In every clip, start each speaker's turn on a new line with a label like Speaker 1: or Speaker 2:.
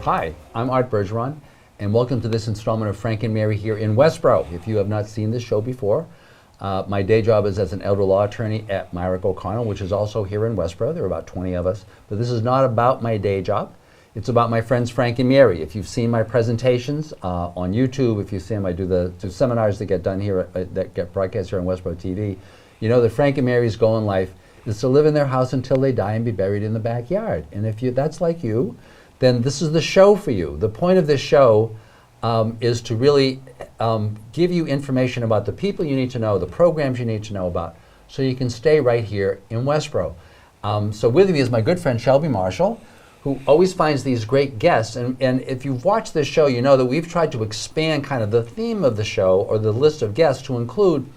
Speaker 1: Hi, I'm Art Bergeron, and welcome to this installment of Frank and Mary here in Westborough. If you have not seen this show before, my day job is as an elder law attorney at Myrick O'Connell, which is also here in Westborough. There are about 20 of us, but this is not about my day job. It's about my friends Frank and Mary. If you've seen my presentations on YouTube, if you see them, I do seminars that get done here, that get broadcast here on Westborough TV, you know that Frank and Mary's goal in life is to live in their house until they die and be buried in the backyard. And if that's like you, then this is the show for you. The point of this show is to really give you information about the people you need to know, the programs you need to know about, so you can stay right here in Westborough. So with me is my good friend Shelby Marshall, who always finds these great guests. And if you've watched this show, you know that we've tried to expand kind of the theme of the show or the list of guests to include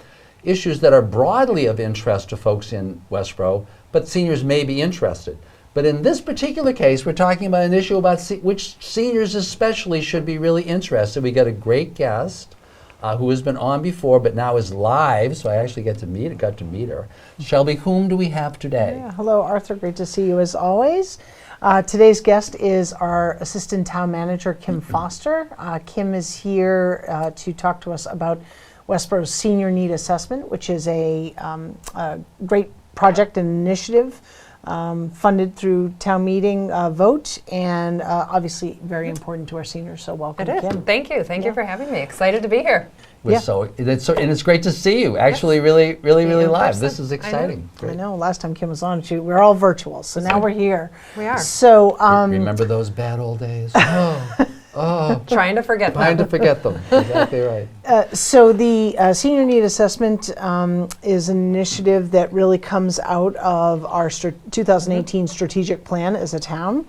Speaker 1: issues that are broadly of interest to folks in Westborough, but seniors may be interested. But in this particular case, we're talking about an issue about which seniors especially should be really interested. We got a great guest who has been on before, but now is live, so I actually got to meet her. Shelby, whom do we have today?
Speaker 2: Yeah, hello, Arthur. Great to see you as always. Today's guest is our Assistant Town Manager, Kim Foster. Kim is here to talk to us about Westborough's Senior Need Assessment, which is a great project and initiative funded through town meeting vote, and obviously very important to our seniors. So welcome,
Speaker 3: It is.
Speaker 2: Kim.
Speaker 3: Thank you. Thank you for having me. Excited to be here.
Speaker 1: And it's great to see you. Actually, really live. This is exciting.
Speaker 2: I know. Last time Kim was on, we're all virtual, so now we're here.
Speaker 3: We are.
Speaker 2: So
Speaker 1: remember those bad old days?
Speaker 3: Trying to forget them.
Speaker 1: Trying to forget them. Exactly right.
Speaker 2: So the Senior Need Assessment is an initiative that really comes out of our 2018 strategic plan as a town.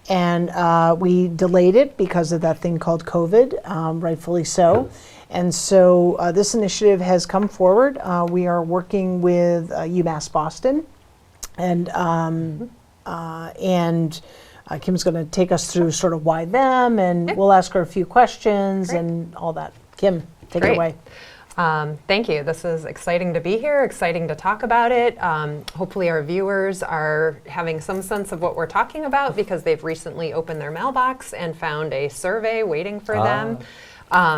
Speaker 2: And we delayed it because of that thing called COVID, rightfully so. And so this initiative has come forward. We are working with UMass Boston, and Kim's going to take us through sort of why them, and we'll ask her a few questions and all that. Kim, take it away.
Speaker 3: Thank you. This is exciting to be here, exciting to talk about it. Hopefully our viewers are having some sense of what we're talking about because they've recently opened their mailbox and found a survey waiting for them.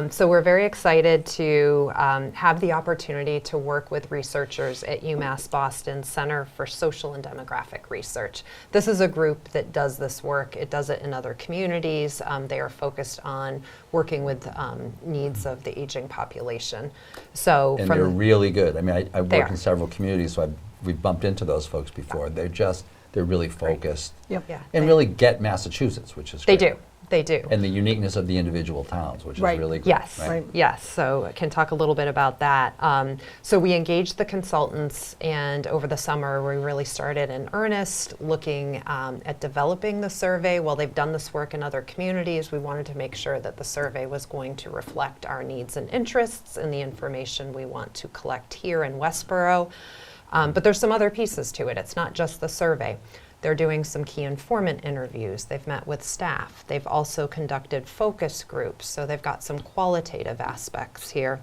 Speaker 3: So we're very excited to have the opportunity to work with researchers at UMass Boston Center for Social and Demographic Research. This is a group that does this work. It does it in other communities. They are focused on working with needs of the aging population. So
Speaker 1: and they're really good. I mean, I've worked in several communities, so we've bumped into those folks before. They're really focused.
Speaker 2: Yep.
Speaker 3: Yeah,
Speaker 1: and really get Massachusetts, which is great.
Speaker 3: They do.
Speaker 1: And the uniqueness of the individual towns, which is really great.
Speaker 3: Yes, yes. So I can talk a little bit about that. So we engaged the consultants, and over the summer we really started in earnest looking at developing the survey. While they've done this work in other communities, we wanted to make sure that the survey was going to reflect our needs and interests and the information we want to collect here in Westborough. But there's some other pieces to it. It's not just the survey. They're doing some key informant interviews. They've met with staff. They've also conducted focus groups, so they've got some qualitative aspects here.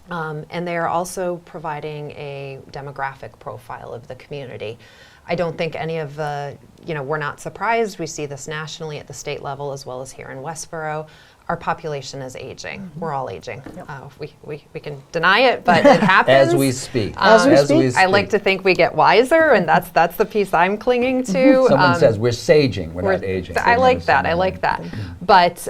Speaker 3: And they are also providing a demographic profile of the community. I don't think any of the, we're not surprised. We see this nationally at the state level as well as here in Westborough. Our population is aging. Mm-hmm. We're all aging. We can deny it, but it happens.
Speaker 1: As we speak.
Speaker 2: As we speak.
Speaker 3: I like to think we get wiser, and that's the piece I'm clinging to.
Speaker 1: Someone says we're saging, we're not aging.
Speaker 3: I like that. But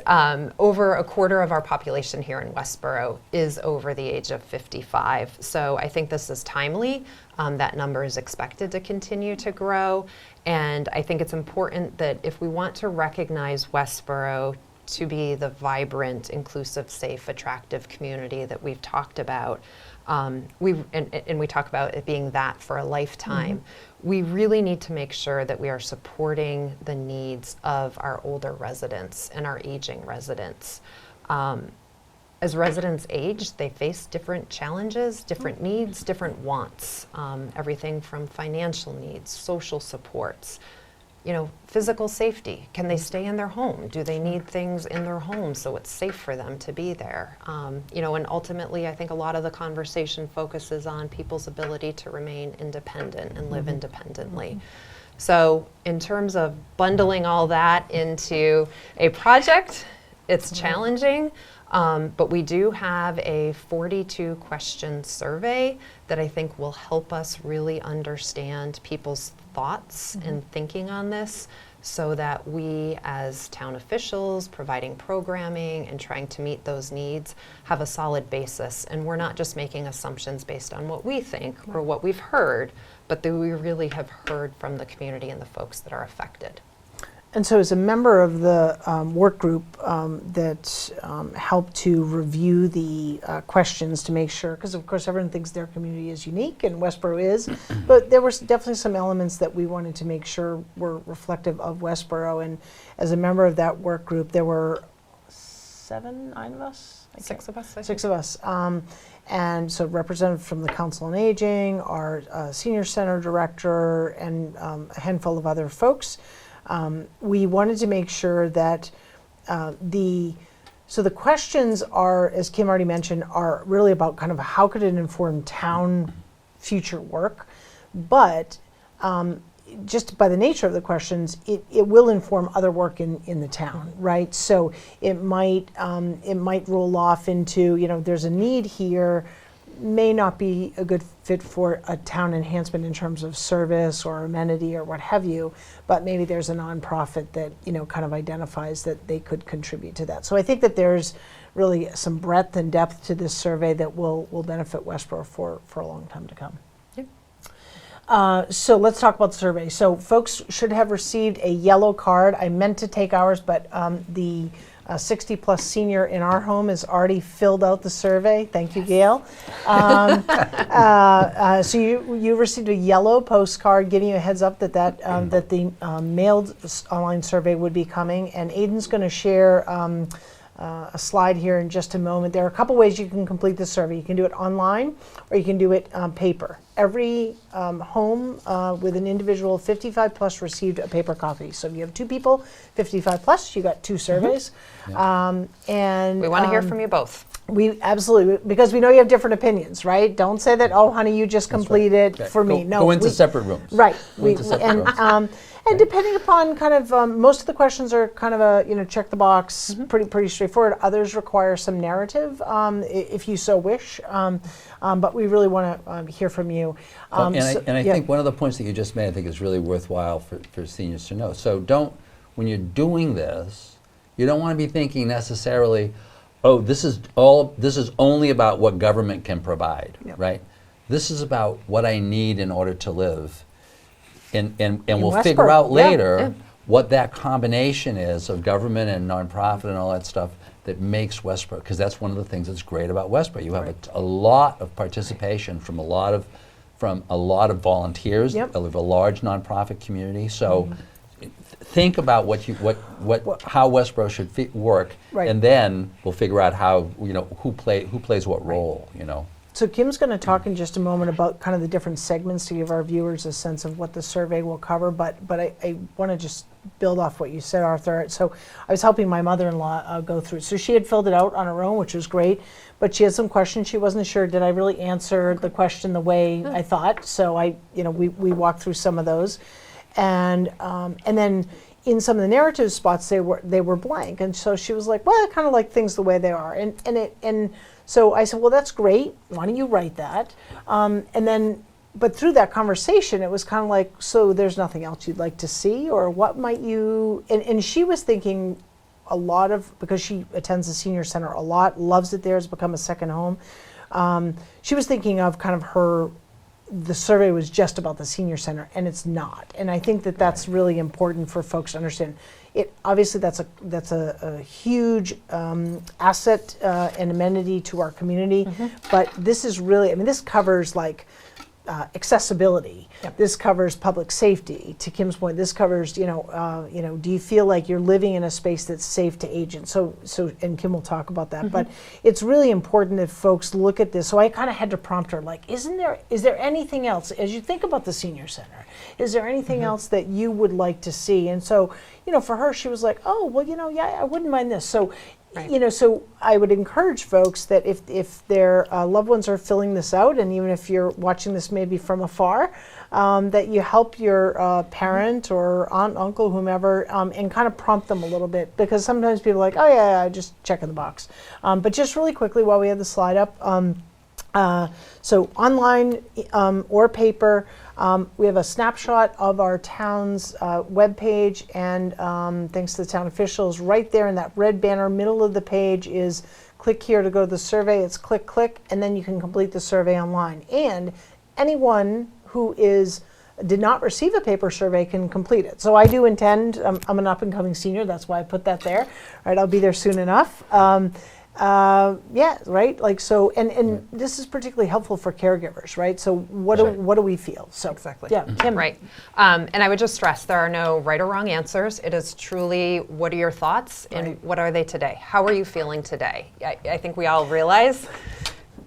Speaker 3: over a quarter of our population here in Westborough is over the age of 55. So I think this is timely. That number is expected to continue to grow. And I think it's important that if we want to recognize Westborough to be the vibrant, inclusive, safe, attractive community that we've talked about, we talk about it being that for a lifetime. Mm-hmm. We really need to make sure that we are supporting the needs of our older residents and our aging residents. As residents age, they face different challenges, different needs, different wants, everything from financial needs, social supports, physical safety. Can they stay in their home? Do they need things in their home so it's safe for them to be there? And ultimately, I think a lot of the conversation focuses on people's ability to remain independent and live independently. So in terms of bundling all that into a project, it's challenging. But we do have a 42 question survey that I think will help us really understand people's thoughts and thinking on this, so that we as town officials providing programming and trying to meet those needs have a solid basis, and we're not just making assumptions based on what we think or what we've heard, but that we really have heard from the community and the folks that are affected.
Speaker 2: And so as a member of the work group that helped to review the questions to make sure, because of course everyone thinks their community is unique and Westborough is, but there were definitely some elements that we wanted to make sure were reflective of Westborough. And as a member of that work group, there were 9 of us?
Speaker 3: Six of us, I think.
Speaker 2: 6 of us. And so representative from the Council on Aging, our Senior Center Director, and a handful of other folks. We wanted to make sure that the questions are, as Kim already mentioned, are really about kind of how could it inform town future work, but just by the nature of the questions, it will inform other work in the town, right? So it might roll off into, there's a need here, may not be a good fit for a town enhancement in terms of service or amenity or what have you, but maybe there's a nonprofit that kind of identifies that they could contribute to that. So I think that there's really some breadth and depth to this survey that will benefit Westborough for a long time to come. So let's talk about the survey. So folks should have received a yellow card. I meant to take ours, but the 60-plus senior in our home has already filled out the survey. Thank you, Gail. So you received a yellow postcard giving you a heads up that the mailed online survey would be coming. And Aiden's going to share a slide here in just a moment. There are a couple ways you can complete the survey. You can do it online, or you can do it on paper. Every home with an individual 55 plus received a paper copy. So if you have 2 people, 55 plus, you got 2 surveys. And
Speaker 3: We want to hear from you both.
Speaker 2: We absolutely, because we know you have different opinions, right? Don't say that, oh, honey, you just completed for me. No,
Speaker 1: go into separate rooms.
Speaker 2: Right.
Speaker 1: Go into separate rooms.
Speaker 2: And depending upon kind of, most of the questions are kind of a, check the box, pretty straightforward. Others require some narrative, if you so wish. But we really want to hear from you.
Speaker 1: I think one of the points that you just made, I think is really worthwhile for seniors to know. So when you're doing this, you don't want to be thinking necessarily, oh, this is only about what government can provide, right? This is about what I need in order to live. And we'll figure out later what that combination is of government and nonprofit and all that stuff that makes Westborough, because that's one of the things that's great about Westborough. You have a lot of participation from a lot of volunteers. We have a large nonprofit community. So think about how Westborough should work, and then we'll figure out how who plays what role.
Speaker 2: So Kim's going to talk in just a moment about kind of the different segments to give our viewers a sense of what the survey will cover, but I want to just build off what you said, Arthur. So I was helping my mother-in-law go through it. So she had filled it out on her own, which was great, but she had some questions. She wasn't sure, did I really answer the question the way I thought? So we walked through some of those. And then in some of the narrative spots, they were blank. And so she was like, well, I kind of like things the way they are. And so I said, well, that's great. Why don't you write that? But through that conversation, it was kind of like, so there's nothing else you'd like to see? Or what might you, and she was thinking a lot of, because she attends the senior center a lot, loves it there, has become a second home. She was thinking of kind of the survey was just about the senior center, and it's not. And I think that that's really important for folks to understand. Obviously that's a huge asset and amenity to our community, but this is really, this covers like accessibility. This covers public safety. To Kim's point, this covers, do you feel like you're living in a space that's safe to age in? So, and Kim will talk about that. But it's really important that folks look at this. So I kind of had to prompt her, like, is there anything else as you think about the senior center? Is there anything else that you would like to see? And so, for her, she was like, oh, well, yeah, I wouldn't mind this. So
Speaker 3: Right.
Speaker 2: You know, so I would encourage folks that if their loved ones are filling this out, and even if you're watching this maybe from afar, that you help your parent or aunt, uncle, whomever, and kind of prompt them a little bit, because sometimes people are like, oh yeah, just checking the box. But just really quickly while we have the slide up, so online or paper, we have a snapshot of our town's webpage, and thanks to the town officials, right there in that red banner, middle of the page is click here to go to the survey. It's click, click, and then you can complete the survey online. And anyone who did not receive a paper survey can complete it. So I do intend, I'm an up-and-coming senior, that's why I put that there. Right, I'll be there soon enough. Yeah, right. Like so, and this is particularly helpful for caregivers, right? So what do we feel? So
Speaker 3: Exactly.
Speaker 2: Yeah, Kim.
Speaker 3: Right. And I would just stress there are no right or wrong answers. It is truly what are your thoughts and what are they today? How are you feeling today? I think we all realize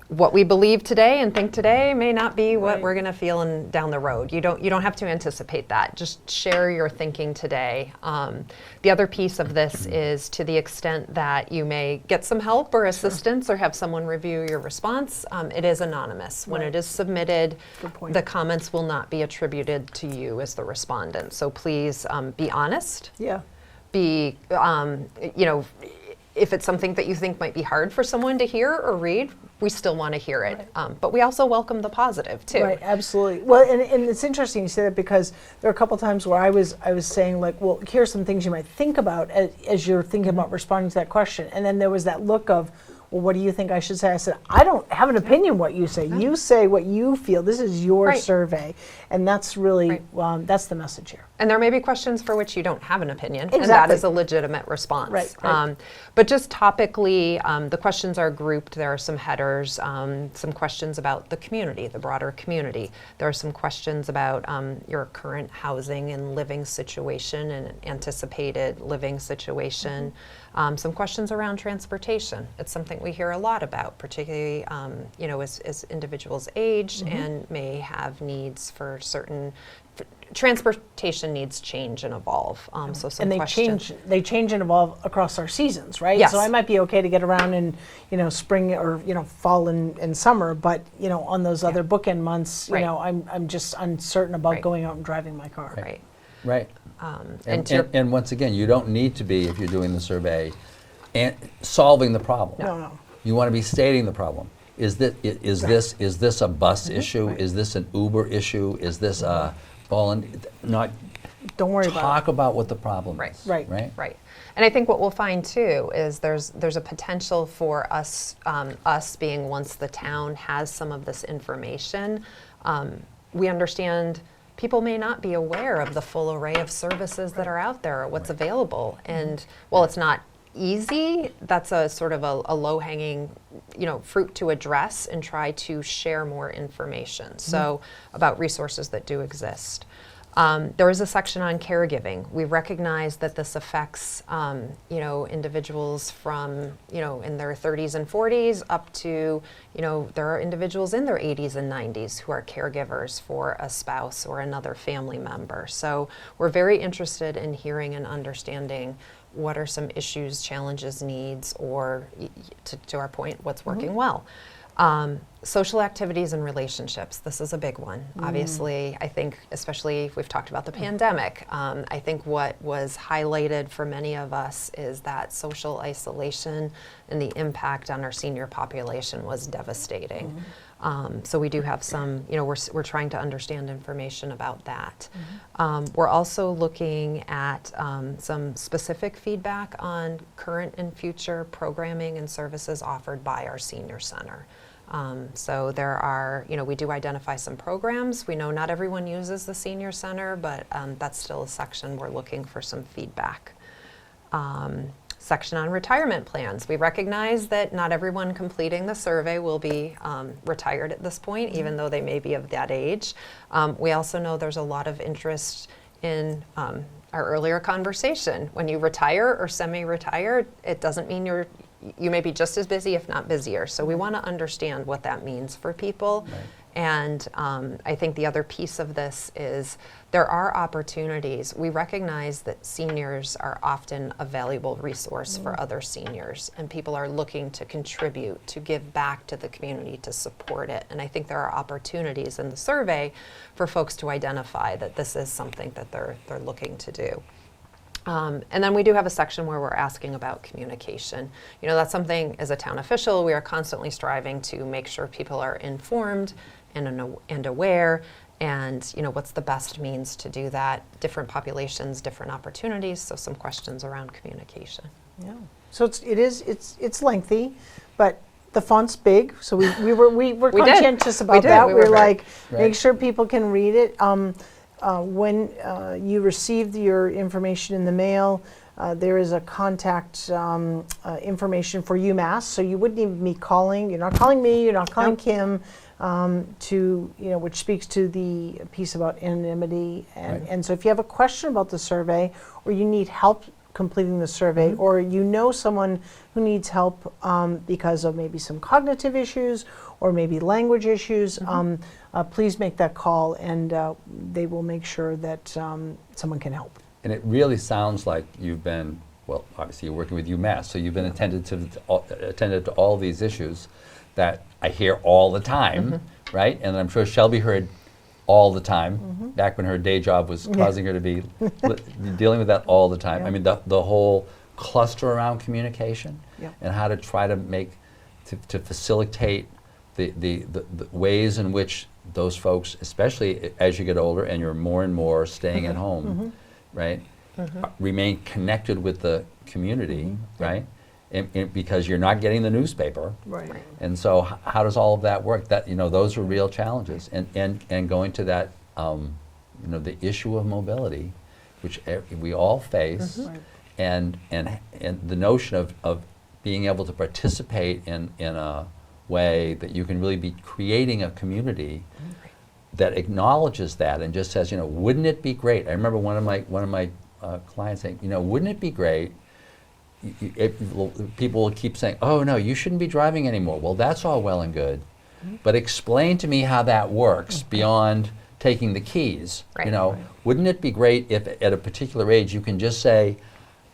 Speaker 3: what we believe today and think today may not be what we're going to feel down the road. You don't have to anticipate that. Just share your thinking today. The other piece of this is to the extent that you may get some help or assistance or have someone review your response, it is anonymous. When it is submitted,
Speaker 2: Good point.
Speaker 3: the comments will not be attributed to you as the respondent. So please be honest.
Speaker 2: Yeah.
Speaker 3: Be, if it's something that you think might be hard for someone to hear or read, we still want to hear it. But we also welcome the positive too.
Speaker 2: Right, absolutely. Well, and it's interesting you say that, because there are a couple times where I was saying, like, well, here's some things you might think about as you're thinking about responding to that question. And then there was that look of, well, what do you think I should say? I said, I don't have an opinion what you say. You say what you feel. This is your
Speaker 3: Right.
Speaker 2: survey. And that's really, that's the message here.
Speaker 3: And there may be questions for which you don't have an opinion, and that
Speaker 2: Exactly.
Speaker 3: is a legitimate response.
Speaker 2: Right.
Speaker 3: But just topically, the questions are grouped. There are some headers, some questions about the community, the broader community. There are some questions about your current housing and living situation and anticipated living situation. Some questions around transportation. It's something we hear a lot about, particularly as individuals age and may have needs for certain transportation needs change and evolve. So some
Speaker 2: And
Speaker 3: questions.
Speaker 2: they change and evolve across our seasons, right?
Speaker 3: Yes.
Speaker 2: So I might be okay to get around in spring or fall and summer, but on those other bookend months,
Speaker 3: Right.
Speaker 2: I'm just uncertain about
Speaker 3: Right.
Speaker 2: going out and driving my car.
Speaker 3: Right.
Speaker 1: Right.
Speaker 3: And to your-
Speaker 1: And once again, you don't need to be, if you're doing the survey, and solving the problem.
Speaker 2: No.
Speaker 1: You want to be stating the problem. Is this a bus issue? Is this an Uber issue? Is this a not
Speaker 2: Don't worry about
Speaker 1: talk about what the problem
Speaker 3: Right.
Speaker 1: is.
Speaker 2: Right.
Speaker 1: Right.
Speaker 3: Right. And I think what we'll find too is there's a potential for us being, once the town has some of this information, we understand people may not be aware of the full array of services that are out there, or what's available. And while it's not easy, that's a sort of a low-hanging fruit to address and try to share more information. So about resources that do exist. There is a section on caregiving. We recognize that this affects, individuals from, in their 30s and 40s up to, there are individuals in their 80s and 90s who are caregivers for a spouse or another family member. So we're very interested in hearing and understanding what are some issues, challenges, needs, or to our point, what's working well. Social activities and relationships, this is a big one. Obviously, I think, especially if we've talked about the pandemic, I think what was highlighted for many of us is that social isolation and the impact on our senior population was devastating. So we do have some, we're trying to understand information about that. We're also looking at some specific feedback on current and future programming and services offered by our senior center. So there are, we do identify some programs. We know not everyone uses the senior center, but that's still a section we're looking for some feedback. Section on retirement plans. We recognize that not everyone completing the survey will be retired at this point, even though they may be of that age. We also know there's a lot of interest in our earlier conversation. When you retire or semi-retire, it doesn't mean you may be just as busy, if not busier. So we want to understand what that means for people And I think the other piece of this is there are opportunities. We recognize that seniors are often a valuable resource for other seniors, and people are looking to contribute, to give back to the community, to support it. And I think there are opportunities in the survey for folks to identify that this is something that they're looking to do. And then we do have a section where we're asking about communication. You know, that's something as a town official, we are constantly striving to make sure people are informed and aware, and you know, what's the best means to do that. Different populations, different opportunities, so some questions around communication.
Speaker 2: Yeah. So it's lengthy, but the font's big, so we were conscientious about that.
Speaker 3: We were very-
Speaker 2: like,
Speaker 1: Right.
Speaker 2: make sure people can read it. When you received your information in the mail, there is a contact information for UMass, so you wouldn't even be calling. You're not calling me. You're not calling Kim. Which speaks to the piece about anonymity, and so if you have a question about the survey, or you need help completing the survey, or you know someone who needs help because of maybe some cognitive issues or maybe language issues, please make that call, and they will make sure that someone can help.
Speaker 1: And it really sounds like you've been, well, obviously you're working with UMass, so you've been attentive to all these issues that I hear all the time, right? And I'm sure Shelby heard all the time, back when her day job was causing her to be dealing with that all the time. I mean, the whole cluster around communication and how to try to to facilitate the ways in which those folks, especially as you get older and you're more and more staying at home, right, remain connected with the community, right? And because you're not getting the newspaper,
Speaker 2: Right.
Speaker 1: and so how does all of that work? That, you know, those are real challenges, and going to that, the issue of mobility, which we all face, and the notion of being able to participate in a way that you can really be creating a community that acknowledges that and just says, you know, wouldn't it be great? I remember one of my clients saying, you know, wouldn't it be great? People will keep saying, oh no, you shouldn't be driving anymore. Well, that's all well and good, but explain to me how that works beyond taking the keys.
Speaker 3: Right.
Speaker 1: You know, wouldn't it be great if at a particular age you can just say,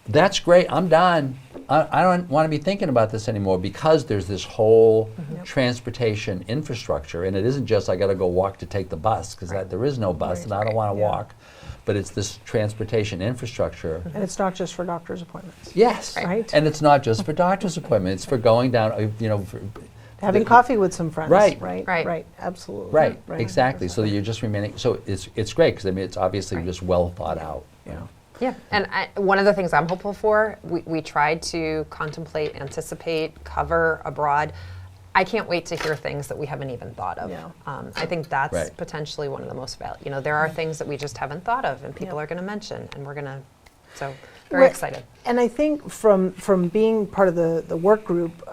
Speaker 1: that's great, I'm done. I don't want to be thinking about this anymore, because there's this whole transportation infrastructure, and it isn't just I got to go walk to take the bus, because there is no bus and I don't want to walk. But it's this transportation infrastructure.
Speaker 2: And it's not just for doctor's appointments.
Speaker 1: Yes,
Speaker 2: Right.
Speaker 1: and it's not just for doctor's appointments. It's for going down,
Speaker 2: Having coffee with some friends.
Speaker 1: Right.
Speaker 2: Right. Absolutely.
Speaker 1: right, exactly. So that you're just remaining. So it's great, because I mean it's obviously just well thought out.
Speaker 2: Yeah.
Speaker 3: Yeah, and one of the things I'm hopeful for, we tried to contemplate, anticipate, cover abroad. I can't wait to hear things that we haven't even thought of.
Speaker 2: Yeah.
Speaker 3: I think that's
Speaker 1: Right.
Speaker 3: potentially one of the most valuable. You know, there are things that we just haven't thought of, and people are going to mention, and we're going to. So, very
Speaker 2: Right.
Speaker 3: excited.
Speaker 2: And I think from being part of the work group,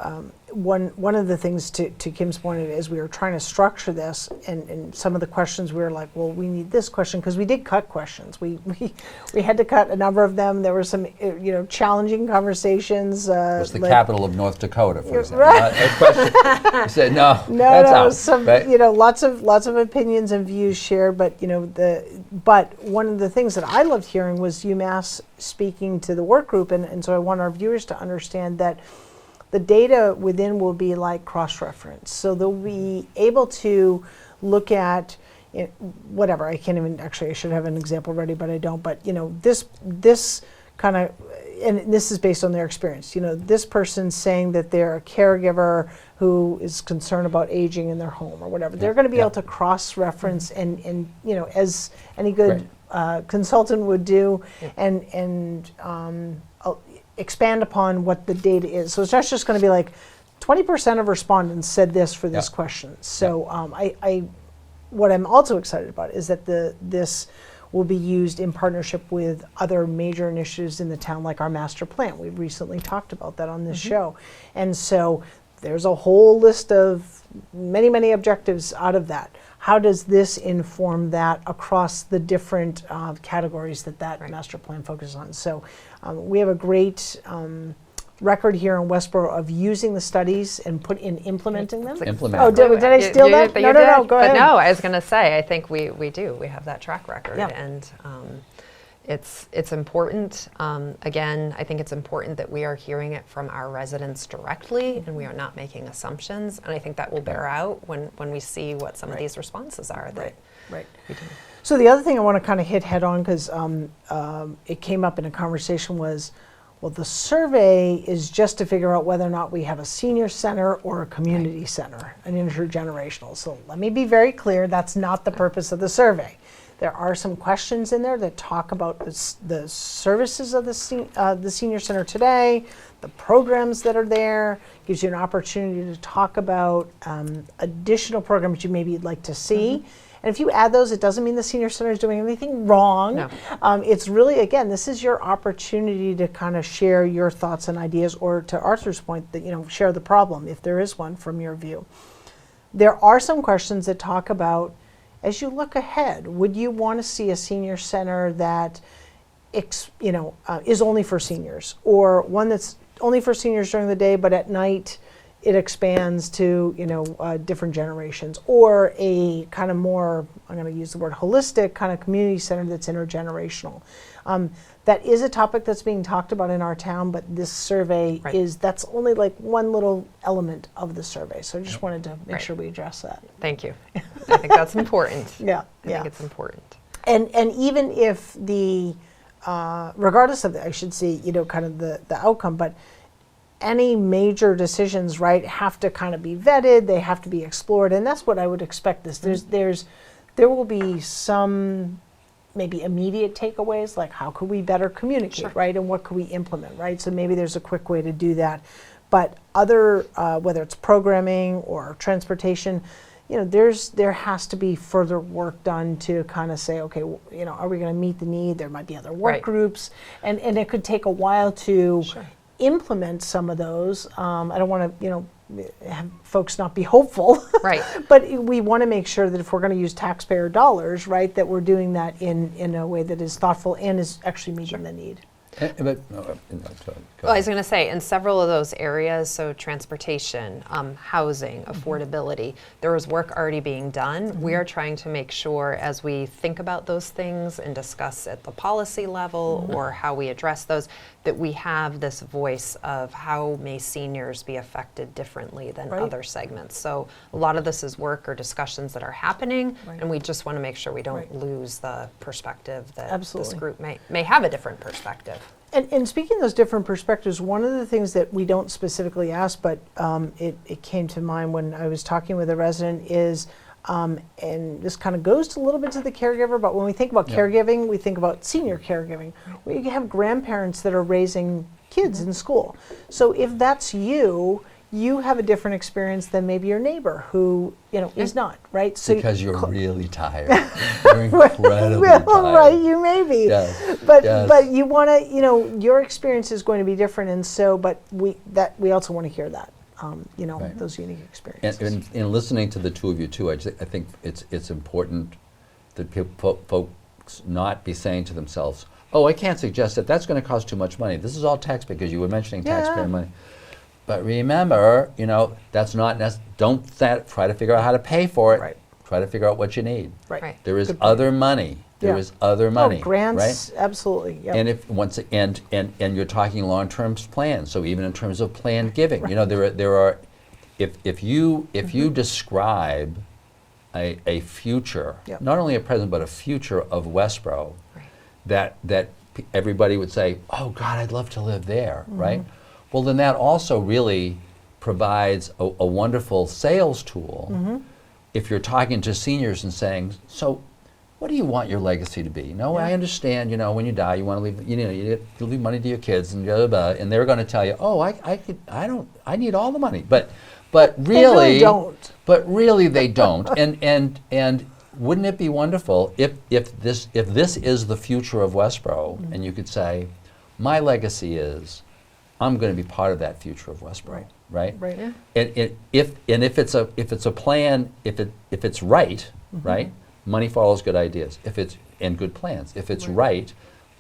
Speaker 2: one of the things to Kim's point is we were trying to structure this, and some of the questions we were like, well, we need this question, because we did cut questions. We had to cut a number of them. There were some challenging conversations.
Speaker 1: What's the capital of North Dakota, for example?
Speaker 2: Right.
Speaker 1: A question. You said no.
Speaker 2: No,
Speaker 1: that's
Speaker 2: no,
Speaker 1: out.
Speaker 2: some
Speaker 1: right?
Speaker 2: lots of opinions and views shared, but but one of the things that I loved hearing was UMass speaking to the work group, and so I want our viewers to understand that the data within will be like cross-reference, so they'll be able to look at whatever. I can't even I should have an example ready, but I don't. But this kind of, and this is based on their experience. This person's saying that they're a caregiver who is concerned about aging in their home or whatever. They're going to be able to cross-reference and as any good consultant would do, and expand upon what the data is. So it's not just going to be like 20% of respondents said this for this question. So what I'm also excited about is that this will be used in partnership with other major initiatives in the town, like our master plan. We've recently talked about that on this show. And so there's a whole list of many, many objectives out of that. How does this inform that across the different categories that master plan focuses on? So we have a great record here in Westborough of using the studies and implementing them.
Speaker 1: Implement.
Speaker 2: Oh, did I steal that? No, go ahead.
Speaker 3: But no, I was going to say, I think we do. We have that track record.
Speaker 2: Yeah.
Speaker 3: And it's important. Again, I think it's important that we are hearing it from our residents directly and we are not making assumptions. And I think that will bear out when we see what some of these responses are. That
Speaker 2: Right.
Speaker 3: we do.
Speaker 2: So the other thing I want to kind of hit head on, because it came up in a conversation, was, well, the survey is just to figure out whether or not we have a senior center or a community center, an intergenerational. So let me be very clear, that's not the purpose of the survey. There are some questions in there that talk about the services of the senior center today, the programs that are there, gives you an opportunity to talk about additional programs you maybe would like to see. And if you add those, it doesn't mean the senior center is doing anything wrong.
Speaker 3: No.
Speaker 2: It's really, again, this is your opportunity to kind of share your thoughts and ideas, or to Arthur's point, that, share the problem, if there is one from your view. There are some questions that talk about, as you look ahead, would you want to see a senior center that is only for seniors, or one that's only for seniors during the day, but at night it expands to different generations, or a kind of more, I'm going to use the word holistic, kind of community center that's intergenerational. That is a topic that's being talked about in our town, but this survey that's only like one little element of the survey. So I just wanted to make sure we address that.
Speaker 3: Thank you. I think that's important.
Speaker 2: Yeah,
Speaker 3: I think it's important.
Speaker 2: And even if regardless of I should say, kind of the outcome, but any major decisions, have to kind of be vetted. They have to be explored, and that's what I would expect. There will be some maybe immediate takeaways, like how could we better communicate, and what could we implement, So maybe there's a quick way to do that. But other, whether it's programming or transportation, there has to be further work done to kind of say, okay, are we going to meet the need? There might be other work groups, and it could take a while to implement some of those. I don't want to, have folks not be hopeful. Right. But we want to make sure that if we're going to use taxpayer dollars, that we're doing that in a way that is thoughtful and is actually meeting the need.
Speaker 3: Well, I was going to say, in several of those areas, so transportation, housing, affordability, there is work already being done. We are trying to make sure, as we think about those things and discuss at the policy level or how we address those, that we have this voice of how may seniors be affected differently than other segments. So a lot of this is work or discussions that are happening, and we just want to make sure we don't lose the perspective that this group may have a different perspective.
Speaker 2: And speaking of those different perspectives, one of the things that we don't specifically ask, but it came to mind when I was talking with a resident is, and this kind of goes a little bit to the caregiver, but when we think about caregiving, we think about senior caregiving. We have grandparents that are raising kids in school. So if that's you have a different experience than maybe your neighbor who, is not, So
Speaker 1: because you're really tired. You're incredibly tired.
Speaker 2: Right, you may be.
Speaker 1: Yes.
Speaker 2: But you want to, your experience is going to be different, and so, but we also want to hear that, those unique experiences.
Speaker 1: And in listening to the two of you too, I think it's important that folks not be saying to themselves, "Oh, I can't suggest that. That's going to cost too much money. This is all tax," because you were mentioning taxpayer money. But remember, that's not don't try to figure out how to pay for it. Try to figure out what you need. There is other money. There is other money.
Speaker 2: Grants, absolutely. Yep.
Speaker 1: And if and you're talking long-term plans. So even in terms of planned giving, there are if you describe a future, not only a present but a future of Westborough, that everybody would say, "Oh God, I'd love to live there," right? Well, then that also really provides a wonderful sales tool if you're talking to seniors and saying, "So, what do you want your legacy to be?" I understand, when you die, you want to leave, you leave money to your kids and blah, blah, blah, and they're going to tell you, "Oh, I need all the money," but really, they don't. And wouldn't it be wonderful if this is the future of Westborough, and you could say, "My legacy is, I'm going to be part of that future of Westborough," right? Yeah. And if it's a plan, if it's right, money follows good ideas. And good plans. If it's right,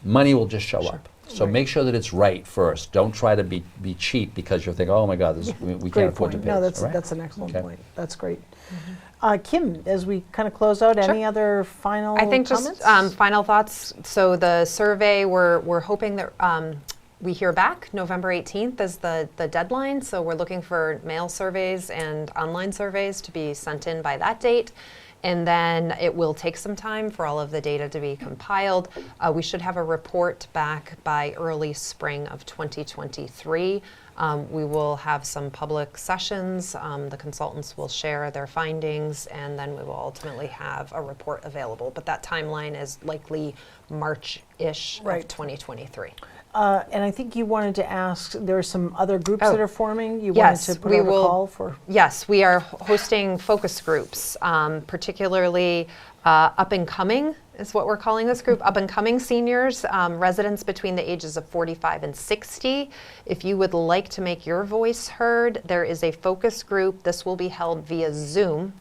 Speaker 1: money will just show up. So make sure that it's right first. Don't try to be cheap because you'll think, oh my God, we
Speaker 2: Great
Speaker 1: can't afford to
Speaker 2: point.
Speaker 1: pay
Speaker 2: No,
Speaker 1: this.
Speaker 2: that's
Speaker 1: all right?
Speaker 2: that's an excellent
Speaker 1: Okay.
Speaker 2: point. That's great. Kim, as we kind of close out, any other final
Speaker 3: I think
Speaker 2: comments?
Speaker 3: just final thoughts. So the survey, we're hoping that we hear back. November 18th is the deadline. So we're looking for mail surveys and online surveys to be sent in by that date. And then it will take some time for all of the data to be compiled. We should have a report back by early spring of 2023. We will have some public sessions. The consultants will share their findings, and then we will ultimately have a report available. But that timeline is likely March-ish
Speaker 2: Right.
Speaker 3: of 2023.
Speaker 2: And I think you wanted to ask, there are some other groups
Speaker 3: Oh.
Speaker 2: that are forming. You
Speaker 3: Yes,
Speaker 2: wanted to put
Speaker 3: we
Speaker 2: out a
Speaker 3: will-
Speaker 2: call for.
Speaker 3: Yes, we are hosting focus groups, particularly up and coming is what we're calling this group, up and coming seniors, residents between the ages of 45 and 60. If you would like to make your voice heard, there is a focus group. This will be held via Zoom,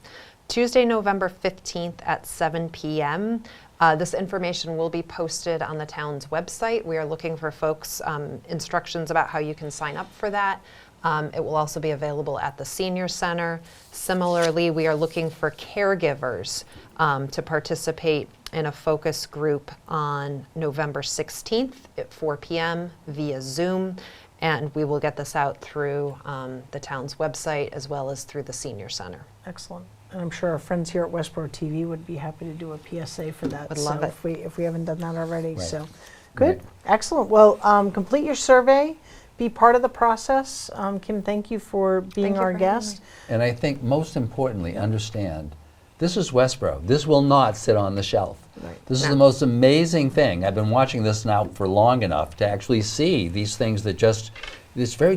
Speaker 3: Tuesday, November 15th at 7 p.m. This information will be posted on the town's website. We are looking for folks, instructions about how you can sign up for that. It will also be available at the Senior Center. Similarly, we are looking for caregivers to participate in a focus group on November 16th at 4 p.m. via Zoom. And we will get this out through the town's website as well as through the Senior Center.
Speaker 2: Excellent. And I'm sure our friends here at Westboro TV would be happy to do a PSA for that.
Speaker 3: Would love it.
Speaker 2: If we haven't done that already.
Speaker 1: Right.
Speaker 2: So, good.
Speaker 1: Right.
Speaker 2: Excellent. Well, complete your survey. Be part of the process. Kim, thank you for being
Speaker 3: Thank you
Speaker 2: our
Speaker 3: for having
Speaker 2: guest.
Speaker 1: And I think most importantly, understand, this is Westboro. This will not sit on the shelf.
Speaker 2: Right.
Speaker 1: This is
Speaker 3: No.
Speaker 1: the most amazing thing. I've been watching this now for long enough to actually see these things that just, this very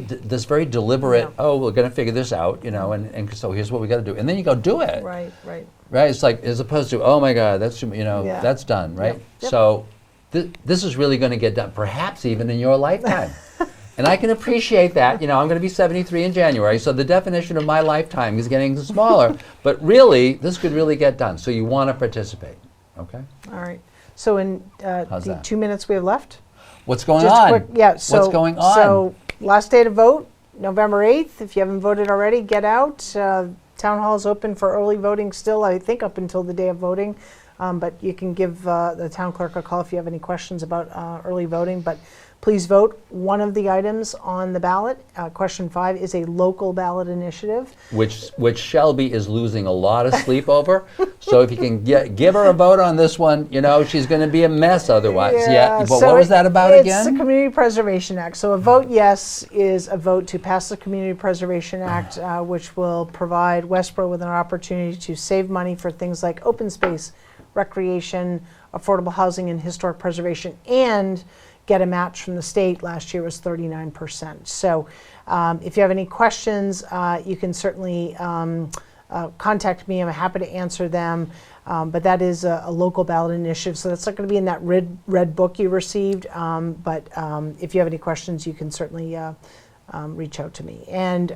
Speaker 1: deliberate,
Speaker 2: Yeah.
Speaker 1: oh, we're going to figure this out, you know, and so here's what we got to do. And then you go do it.
Speaker 2: Right, right.
Speaker 1: Right? It's like, as opposed to, oh my God, that's, you know,
Speaker 2: Yeah.
Speaker 1: that's done, right?
Speaker 2: Yep. Yep.
Speaker 1: So this is really going to get done, perhaps even in your lifetime. And I can appreciate that. You know, I'm going to be 73 in January, so the definition of my lifetime is getting smaller. But really, this could really get done. So you want to participate, okay?
Speaker 2: All right. So in
Speaker 1: How's
Speaker 2: the
Speaker 1: that?
Speaker 2: 2 minutes we have left,
Speaker 1: What's going
Speaker 2: just
Speaker 1: on?
Speaker 2: quick, yeah. So
Speaker 1: What's going on?
Speaker 2: So last day to vote, November 8th. If you haven't voted already, get out. Town hall is open for early voting still, I think, up until the day of voting. But you can give the town clerk a call if you have any questions about early voting. But please vote. One of the items on the ballot, question 5, is a local ballot initiative.
Speaker 1: which Shelby is losing a lot of sleep over. So if you can give her a vote on this one, you know, she's going to be a mess otherwise. Yeah. But
Speaker 2: so
Speaker 1: what was that about
Speaker 2: it's
Speaker 1: again?
Speaker 2: the Community Preservation Act. So a vote yes is a vote to pass the Community Preservation Act, which will provide Westboro with an opportunity to save money for things like open space, recreation, affordable housing, and historic preservation, and get a match from the state. Last year was 39%. So if you have any questions, you can certainly contact me. I'm happy to answer them. But that is a local ballot initiative. So that's not going to be in that red book you received. But if you have any questions, you can certainly reach out to me. And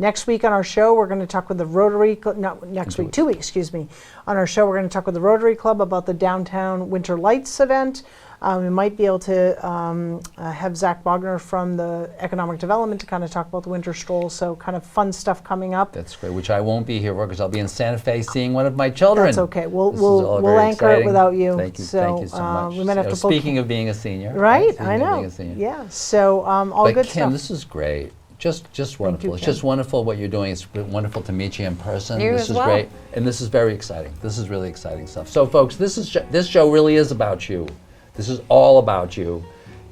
Speaker 2: next week on our show, we're going to talk with the Rotary, not next week, 2 weeks, excuse me. On our show, we're going to talk with the Rotary Club about the Downtown Winter Lights event. We might be able to have Zach Bogner from the Economic Development to kind of talk about the winter stroll. So kind of fun stuff coming up.
Speaker 1: That's great, which I won't be here for because I'll be in Santa Fe seeing one of my children.
Speaker 2: That's okay. We'll
Speaker 1: This is all
Speaker 2: we'll
Speaker 1: very
Speaker 2: anchor it
Speaker 1: exciting.
Speaker 2: without you.
Speaker 1: Thank you,
Speaker 2: So,
Speaker 1: thank you so much.
Speaker 2: we might have to book-
Speaker 1: Speaking of being a senior.
Speaker 2: Right,
Speaker 1: Speaking
Speaker 2: I
Speaker 1: of
Speaker 2: know.
Speaker 1: being a senior.
Speaker 2: Yeah. So all
Speaker 1: But
Speaker 2: good
Speaker 1: Kim,
Speaker 2: stuff.
Speaker 1: this is great. Just wonderful.
Speaker 2: you,
Speaker 1: It's
Speaker 2: Kim.
Speaker 1: just wonderful what you're doing. It's wonderful to meet you in person.
Speaker 3: You
Speaker 1: This
Speaker 3: as
Speaker 1: is
Speaker 3: well.
Speaker 1: great, and this is very exciting. This is really exciting stuff. So, folks, this show really is about you. This is all about you.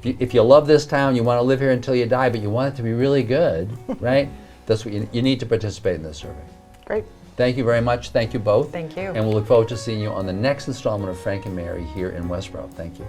Speaker 1: If you love this town, you want to live here until you die, but you want it to be really good, right? That's what you need to participate in this survey.
Speaker 2: Great.
Speaker 1: Thank you very much. Thank you both.
Speaker 3: Thank you.
Speaker 1: And we'll look forward to seeing you on the next installment of Frank and Mary here in Westboro. Thank you.